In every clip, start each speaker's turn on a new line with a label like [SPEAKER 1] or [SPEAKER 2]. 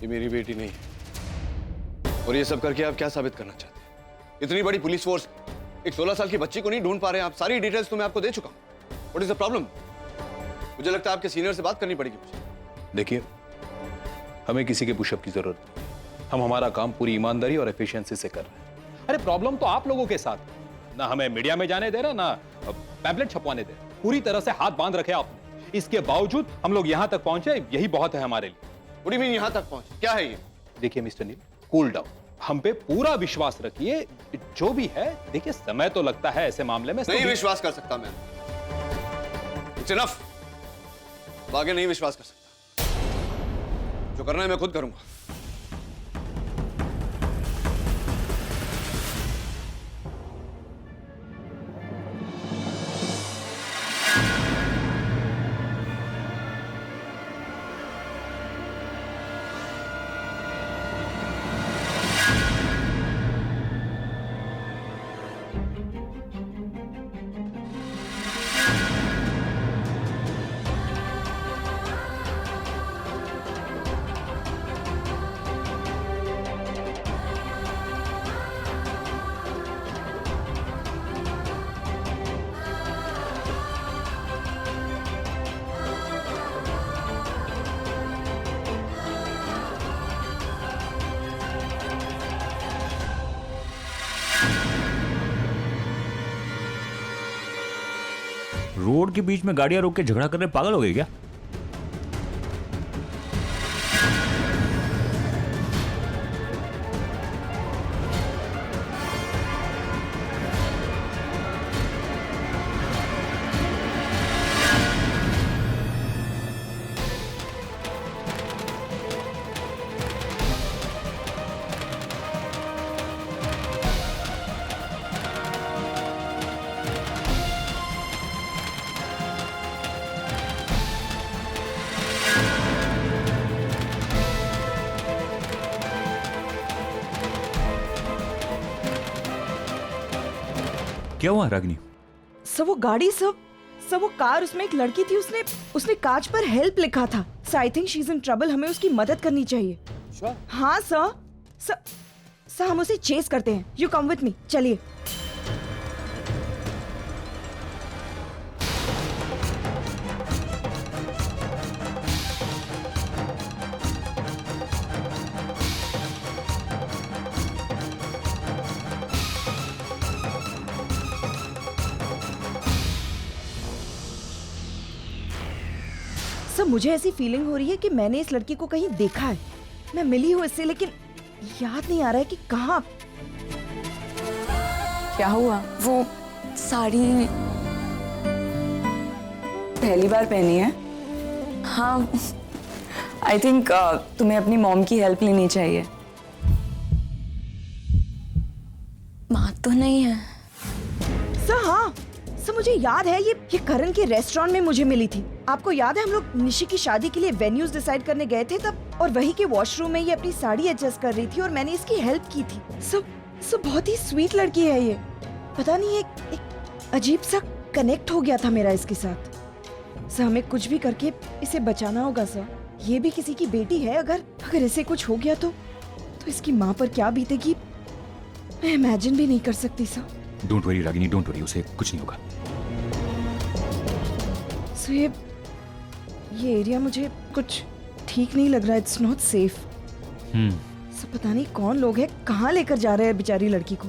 [SPEAKER 1] ये मेरी बेटी नहीं है। और ये सब करके आप क्या साबित करना चाहते हैं? इतनी बड़ी पुलिस फोर्स एक 16 साल की बच्ची को नहीं ढूंढ पा रहे हैं आप। सारी डिटेल्स तो मैं आपको दे चुका हूं। What is the problem? मुझे लगता है आपके सीनियर से बात करनी पड़ेगी मुझे।
[SPEAKER 2] देखिए, हमें किसी के पुशअप की जरूरत नहीं। हम हमारा काम पूरी ईमानदारी और एफिशिएंसी से कर रहे हैं। अरे प्रॉब्लम तो आप लोगों के साथ है। ना हमें मीडिया में जाने दे रहा, ना पैम्पलेट छपवाने दे रहा। पूरी तरह से हाथ बांध रखे आपने। इसके बावजूद हम लोग यहां तक पहुंचे, यही बहुत है हमारे लिए।
[SPEAKER 1] व्हाट डू यू मीन यहां तक पहुंचे? क्या है ये?
[SPEAKER 2] देखिए मिस्टर नील, कूल डाउन। हम पे पूरा विश्वास रखिए। जो भी है, देखिए समय तो लगता है ऐसे मामले में।
[SPEAKER 1] नहीं विश्वास कर सकता मैं। It's enough. आगे नहीं विश्वास कर सकता। जो करना है मैं खुद करूंगा।
[SPEAKER 3] रोड के बीच में गाड़ियां रोक के झगड़ा करने पागल हो गए क्या? क्या हुआ रागिनी?
[SPEAKER 4] सर वो गाड़ी सर वो कार, उसमें एक लड़की थी, उसने कांच पर हेल्प लिखा था। Sir I think she is in trouble. हमें उसकी मदद करनी चाहिए। हाँ सर हम उसे चेस करते हैं। यू कम विथ मी, चलिए। सर मुझे ऐसी फीलिंग हो रही है कि मैंने इस लड़की को कहीं देखा है। मैं मिली हूँ इससे, लेकिन याद नहीं आ रहा है कि कहाँ।
[SPEAKER 5] क्या हुआ? वो साड़ी पहली बार पहनी है? हाँ, आई थिंक तुम्हें अपनी मॉम की हेल्प लेनी चाहिए। माँ तो नहीं है?
[SPEAKER 4] सर हाँ सर, मुझे याद है, ये करण के रेस्टोरेंट में मुझे मिली थी। आपको याद है हम लोग निशी की शादी के लिए वेन्यूज डिसाइड करने गए थे तब, और वही के वॉशरूम में ये अपनी साड़ी एडजस्ट कर रही थी और मैंने इसकी हेल्प की थी। सब बहुत ही स्वीट लड़की है ये। पता नहीं एक अजीब सा कनेक्ट हो गया था मेरा इसके साथ। सर हमें कुछ भी करके इसे बचाना होगा सर। ये भी किसी की बेटी है। अगर इसे कुछ हो गया तो इसकी माँ पर क्या बीतेगी मैं इमेजिन भी नहीं कर सकती sir.
[SPEAKER 3] Don't worry Ragini, don't worry, उसे कुछ नहीं होगा।
[SPEAKER 4] सो ये एरिया मुझे कुछ ठीक नहीं लग रहा है। It's not safe. सो पता नहीं कौन लोग हैं, कहाँ लेकर जा रहे हैं बेचारी लड़की को।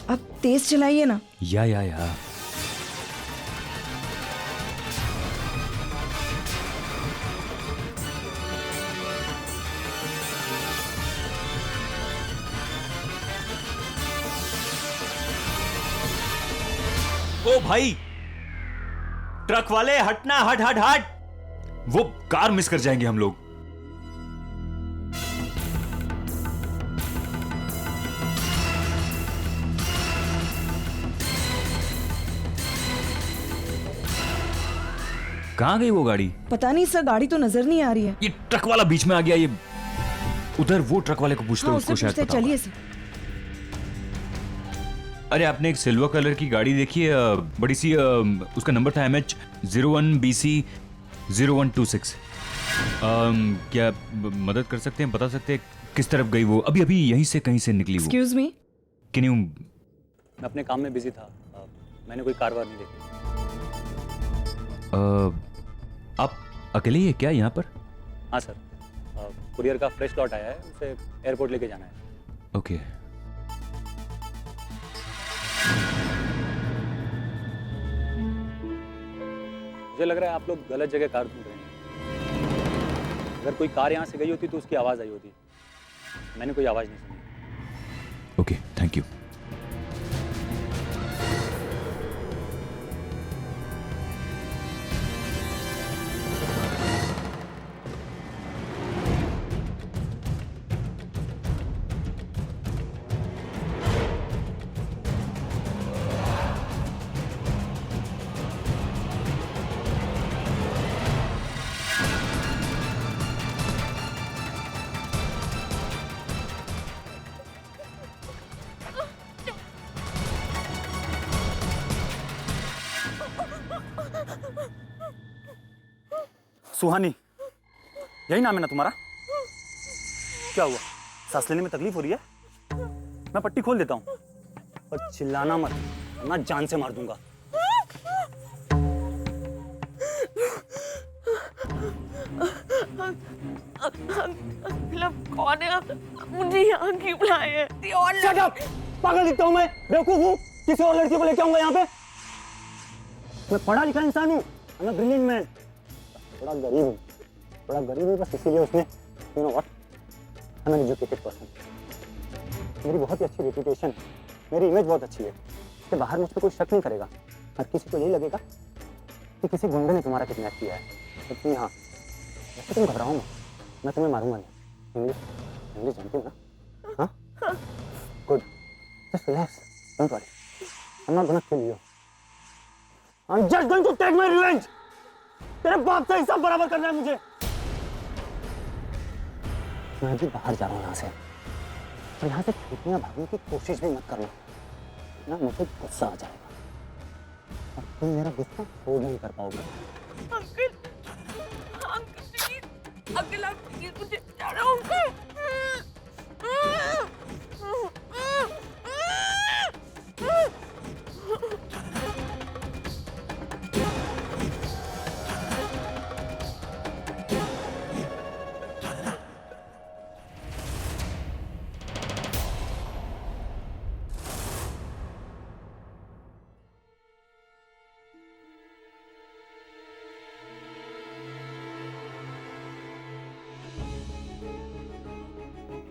[SPEAKER 4] अब तेज चलाइए ना।
[SPEAKER 3] या ओ भाई, ट्रक वाले हटना, हट हट हट। वो कार मिस कर जाएंगे हम लोग। कहां गई वो गाड़ी?
[SPEAKER 4] पता नहीं सर, गाड़ी तो नजर नहीं आ रही है।
[SPEAKER 3] ये ट्रक वाला बीच में आ गया। ये उधर वो ट्रक वाले को पूछते,
[SPEAKER 4] हाँ,
[SPEAKER 3] उसको शायद पता होगा।
[SPEAKER 4] चलिए सर।
[SPEAKER 3] अरे आपने एक सिल्वर कलर की गाड़ी देखी है, बड़ी सी, उसका नंबर था MH01BC0126। क्या मदद कर सकते हैं, बता सकते हैं किस तरफ गई वो? अभी अभी यहीं से कहीं से निकली वो।
[SPEAKER 4] Excuse me,
[SPEAKER 3] can you?
[SPEAKER 6] मैं अपने काम में बिजी था, मैंने कोई कारवार नहीं देखी।
[SPEAKER 3] आप अकेले ही है क्या यहाँ पर?
[SPEAKER 6] हाँ सर, कुरियर का फ्रेश लॉट आया है, उसे एयरपोर्ट लेके जाना है।
[SPEAKER 3] ओके।
[SPEAKER 6] मुझे लग रहा है आप लोग गलत जगह कार ढूंढ रहे हैं। अगर कोई कार यहाँ से गई होती तो उसकी आवाज़ आई होती, मैंने कोई आवाज़ नहीं सुनी।
[SPEAKER 3] Okay, thank you.
[SPEAKER 6] सुहानी, यही नाम है ना तुम्हारा? क्या हुआ, सांस लेने में तकलीफ हो रही है? मैं पट्टी खोल देता हूँ, और चिल्लाना मत, वरना जान से मार दूंगा।
[SPEAKER 7] कौन है आप? मुझे यहाँ क्यों बुलाए हैं?
[SPEAKER 6] Shut up! पागल दिखता हूँ मैं, बेवकूफ हूँ, किसी और लड़की को लेके आऊंगा यहाँ पे? मैं पढ़ा लिखा इंसान हूँ, I'm a brilliant man। बड़ा गरीब हूँ बस इसीलिए उसने, you know what? I'm an educated person। मेरी बहुत ही अच्छी रेपुटेशन, मेरी इमेज बहुत अच्छी है, इसके बाहर मुझ पर कोई शक नहीं करेगा। हर किसी को यही लगेगा कि किसी गुंडे ने तुम्हारा किडनैप किया है। लेकिन हाँ, वैसे तुम घबराओ मत, मैं तुम्हें मारूंगा नहीं। इंग्लिश जानती हो ना? हाँ? Good, just relax, don't worry, I'm not gonna kill you, I'm just going to take my revenge। तेरे बाप से हिसाब बराबर करना है मुझे। मैं भी बाहर जा रहा हूँ यहाँ से, और यहाँ से छुट्टियाँ भागने की कोशिश भी मत करना, ना मुझे गुस्सा आ जाएगा, और तुम मेरा गुस्सा होल्ड नहीं कर पाओगे।
[SPEAKER 7] अंकल, अंकल प्लीज, अंकल आप प्लीज मुझे बचा रहे हो अंकल।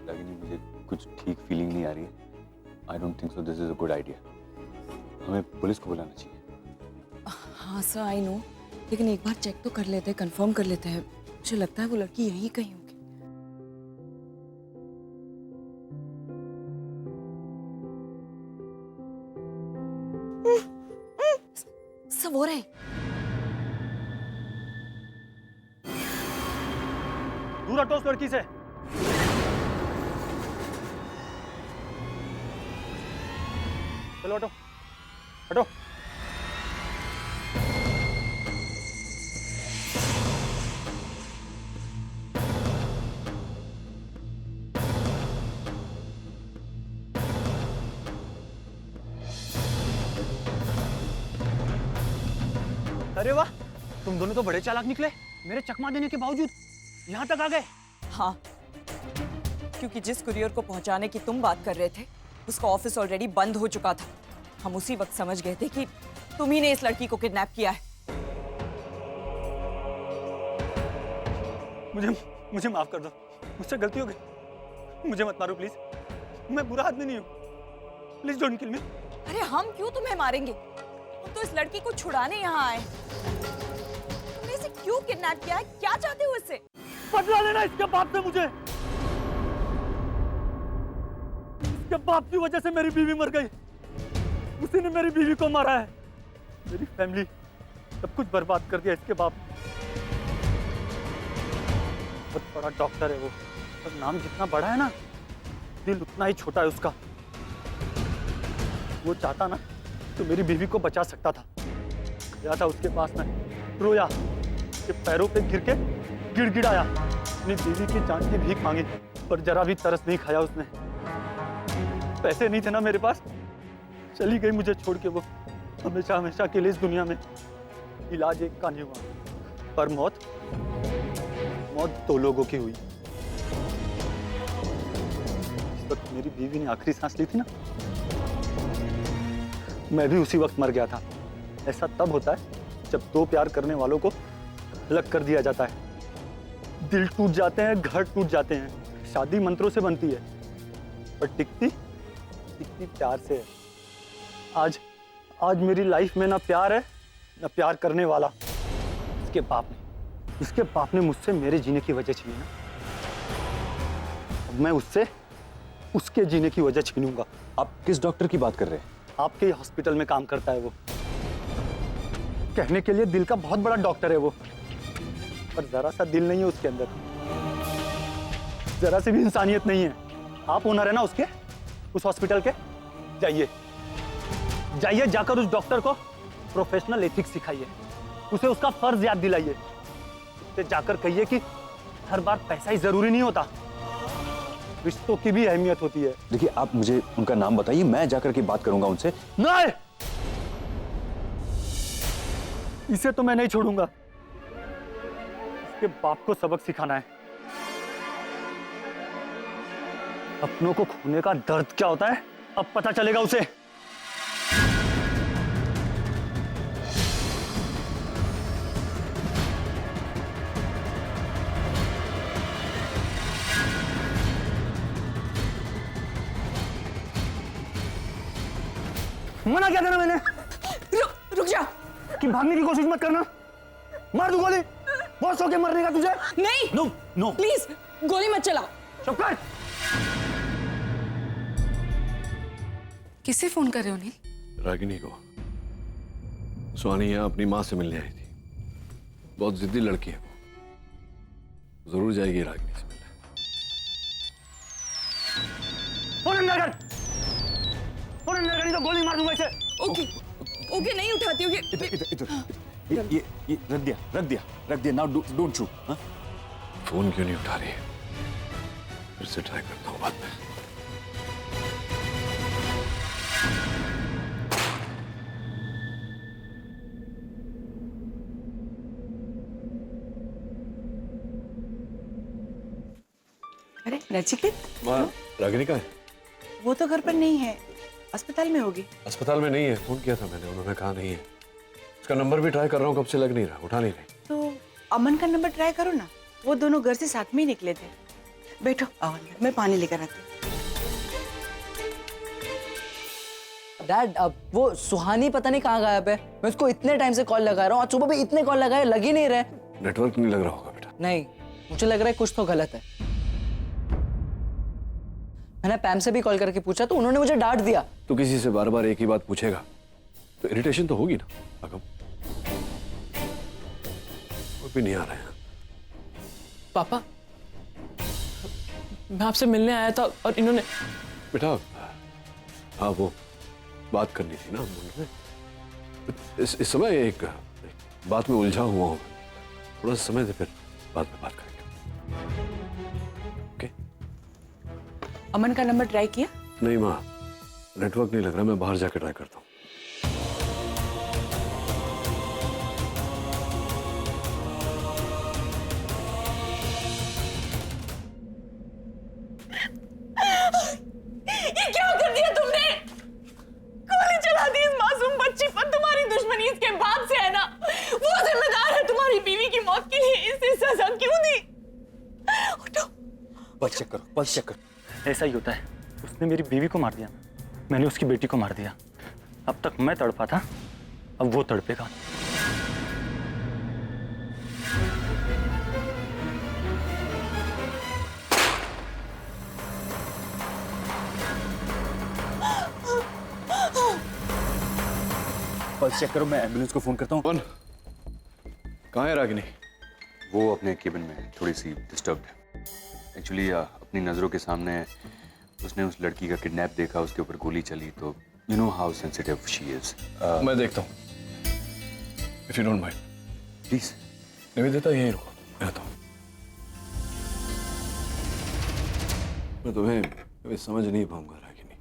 [SPEAKER 1] रागिनी, मुझे कुछ ठीक फीलिंग नहीं आ रही है। I don't think so this is a good idea. हमें पुलिस को बुलाना चाहिए।
[SPEAKER 5] हाँ सर, आई नो, लेकिन एक बार चेक तो कर लेते हैं, कंफर्म कर लेते हैं। मुझे लगता है वो लड़की यहीं कहीं होगी। सब हो रहे हैं।
[SPEAKER 6] दूर हटो उस लड़की से। चलो हटो, हटो। अरे वाह, तुम दोनों तो बड़े चालाक निकले। मेरे चकमा देने के बावजूद यहाँ तक आ गए।
[SPEAKER 5] हाँ, क्योंकि जिस कुरियर को पहुंचाने की तुम बात कर रहे थे, उसका ऑफिस ऑलरेडी बंद हो चुका था। हम उसी वक्त समझ गए थे कि तुम ही ने इस लड़की को किडनैप किया है।
[SPEAKER 6] मुझे माफ कर दो, मुझसे गलती हो गई। मुझे मत मारो प्लीज, मैं बुरा आदमी नहीं हूँ। प्लीज डोंट किल मी।
[SPEAKER 5] अरे हम क्यों तुम्हें मारेंगे? हम तो इस लड़की को छुड़ाने यहाँ आए। तुमने इसे क्यों किडनैप किया है? क्या चाहते हो इससे?
[SPEAKER 6] बदला लेना इसके बाप से मुझे। इसके बाप की वजह से मेरी बीवी मर गई। उसी ने मेरी बीवी को मारा है। मेरी फैमिली सब कुछ बर्बाद कर दिया इसके बाप। बहुत बड़ा डॉक्टर है वो, और नाम जितना बड़ा है ना, दिल उतना ही छोटा है उसका। वो चाहता ना तो मेरी बीवी को बचा सकता था। गया था उसके पास में, रोया, उसके पैरों पे गिर के गिड़गिड़ाया, अपनी बीवी की जान की भीख मांगी, पर जरा भी तरस नहीं खाया उसने। पैसे नहीं थे ना मेरे पास, चली गई मुझे छोड़ के वो, हमेशा हमेशा के लिए इस दुनिया में। इलाज एक का नहीं हुआ, पर मौत दो लोगों की हुई। इस वक्त मेरी बीवी ने आखिरी सांस ली थी ना, मैं भी उसी वक्त मर गया था। ऐसा तब होता है जब दो प्यार करने वालों को अलग कर दिया जाता है। दिल टूट जाते हैं, घर टूट जाते हैं। शादी मंत्रों से बनती है, पर टिकती प्यार से है। आज मेरी लाइफ में ना प्यार है, ना प्यार करने वाला। इसके बाप ने मुझसे मेरे जीने की वजह छीनी ना, अब मैं उसके जीने की वजह छीनूंगा।
[SPEAKER 8] आप किस डॉक्टर की बात कर रहे हैं?
[SPEAKER 6] आपके हॉस्पिटल में काम करता है वो। कहने के लिए दिल का बहुत बड़ा डॉक्टर है वो, पर जरा सा दिल नहीं है उसके अंदर, जरा सी भी इंसानियत नहीं है। आप ओनर है ना उस हॉस्पिटल के, जाइए जाकर उस डॉक्टर को प्रोफेशनल एथिक्स सिखाइए, उसे उसका फर्ज याद दिलाइए। उसे जाकर कहिए कि हर बार पैसा ही जरूरी नहीं होता, रिश्तों की भी अहमियत होती है।
[SPEAKER 8] देखिए, आप मुझे उनका नाम बताइए, मैं जाकर के बात करूंगा उनसे।
[SPEAKER 6] नहीं, इसे तो मैं नहीं छोड़ूंगा। इसके बाप को सबक सिखाना है, अपनों को खोने का दर्द क्या होता है अब पता चलेगा उसे। मना क्या करना मैंने?
[SPEAKER 5] रुक जा।
[SPEAKER 6] कि भागने की कोशिश मत करना, मार दूं गोली। बहुत शौक है मरने का तुझे?
[SPEAKER 5] नहीं,
[SPEAKER 8] नो
[SPEAKER 5] प्लीज गोली मत चलाओ।
[SPEAKER 6] चुप कर।
[SPEAKER 7] किसे फोन कर रहे हो नील?
[SPEAKER 1] रागिनी को। सुहानी यहाँ अपनी माँ से मिलने आई थी। बहुत जिद्दी लड़की है वो, जरूर जाएगी रागिनी से मिलने।
[SPEAKER 6] नहीं तो गोली मार दूंगा इसे।
[SPEAKER 5] ओके नहीं उठाती हूँ।
[SPEAKER 8] ये रख दिया। Now don't shoot.
[SPEAKER 1] फोन क्यों नहीं उठा रही है? फिर से ट्राई करता हूँ बाद में।
[SPEAKER 9] अरे नचिकेत,
[SPEAKER 1] माँ, रागिनी का है?
[SPEAKER 9] वो तो घर पर नहीं है, अस्पताल में होगी।
[SPEAKER 1] अस्पताल में नहीं है, फोन किया था मैंने, उन्होंने कहा नहीं है। उसका नंबर भी ट्राई कर रहा हूँ, कब से लग नहीं रहा, उठा नहीं रही।
[SPEAKER 9] तो अमन का नंबर ट्राई करो ना, वो दोनों घर से साथ में ही निकले थे। बैठो, आओ अंदर, मैं पानी लेकर आती हूँ।
[SPEAKER 10] डैड, अब वो सुहानी पता नहीं कहाँ गायब है। मैं उसको इतने टाइम से कॉल लगा रहा हूँ, आज सुबह भी इतने कॉल लगाए, लग ही नहीं रहे।
[SPEAKER 1] नेटवर्क नहीं लग रहा होगा बेटा।
[SPEAKER 10] नहीं, मुझे लग रहा है कुछ तो गलत है। मैंने पैम से भी कॉल करके पूछा तो उन्होंने मुझे डांट दिया।
[SPEAKER 1] तो किसी से बार बार एक ही बात पूछेगा तो इरिटेशन तो होगी ना। अगम वो भी नहीं आ रहे हैं।
[SPEAKER 11] पापा, मैं आपसे मिलने आया था और इन्होंने।
[SPEAKER 1] बेटा, हाँ वो बात करनी थी ना उन्होंने। इस समय एक बात में उलझा हुआ हूँ, थोड़ा सा समय दे, फिर बाद में बात करेंगे। ओके?
[SPEAKER 9] अमन का नंबर ट्राई किया?
[SPEAKER 1] नहीं माँ, नेटवर्क नहीं लग रहा, मैं बाहर जाकर ट्राई करता हूँ।
[SPEAKER 7] ये क्या कर दिया तुमने? गोली चला दी इस मासूम बच्ची पर। तुम्हारी दुश्मनी इसके बाप से है ना? वो जिम्मेदार है तुम्हारी बीवी की मौत के लिए। इसे सजा क्यों दी? उठो।
[SPEAKER 8] पल्स चेक करो।
[SPEAKER 6] ऐसा ही होता है, उसने मेरी बीवी को मार दिया, मैंने उसकी बेटी को मार दिया। अब तक मैं तड़पा था, अब वो तड़पेगा।
[SPEAKER 8] पल्स चेक करो, मैं एम्बुलेंस को फोन करता हूँ।
[SPEAKER 1] कौन? कहाँ है रागिनी?
[SPEAKER 8] वो अपने केबिन में थोड़ी सी डिस्टर्ब्ड है। एक्चुअली अपनी नज़रों के सामने उसने उस लड़की का किडनैप देखा, उसके ऊपर गोली चली, तो you know how sensitive she is.
[SPEAKER 1] मैं देखता हूँ, if you don't mind.
[SPEAKER 8] Please.
[SPEAKER 1] Nivedita यहीं रुको, मैं आता हूँ। मैं तुम्हें कभी समझ नहीं पाऊंगा रागिनी।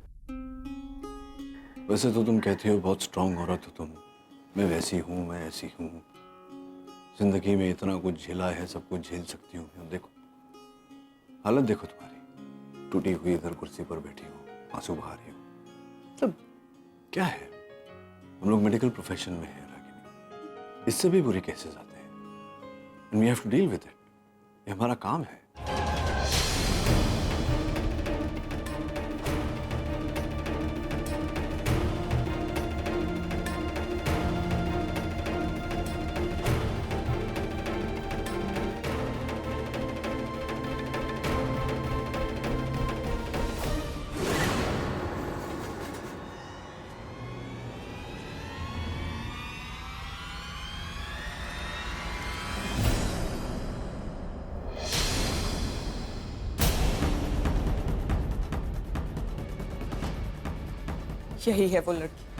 [SPEAKER 1] वैसे तो तुम कहती हो बहुत स्ट्रांग औरत हो तुम, मैं वैसी हूँ, मैं ऐसी हूँ, जिंदगी में इतना कुछ झेला है, सब कुछ झेल सकती हूँ। देखो हालत देखो तुम्हारी, टूटी हुई इधर कुर्सी पर बैठी हो, आंसू बहा रही हो। मतलब क्या है, हम लोग मेडिकल प्रोफेशन में हैं रागिनी, इससे भी बुरे केसेस आते हैं, and we have to deal with it. ये हमारा काम है।
[SPEAKER 5] यही है वो लड़की